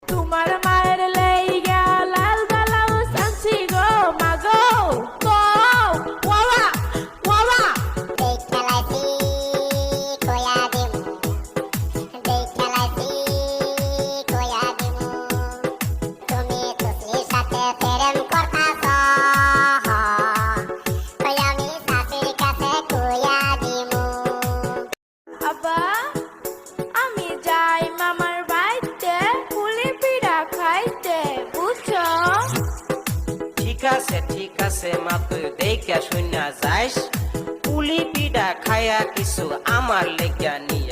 তোমার মায়ের লাইগা লাল ব্লাউজ আনছি গো মাগো গো ওয়া ওয়া দেখালাইছি কয়া দিম দেখালাইছি কয়া দিম তুমি তুসলির সাথে প্রেম করতাছ তাই আমি সাথীর কাছে কয়া দিম আব্বা আমি যাই মামার বাড়িতে পুলি পিঠা খাইতে বুঝছো ঠিক আছে মা তুই দেখা শুনা যাইস পুলি পিঠা খায়া কিছু আমার লেগা নিয়ে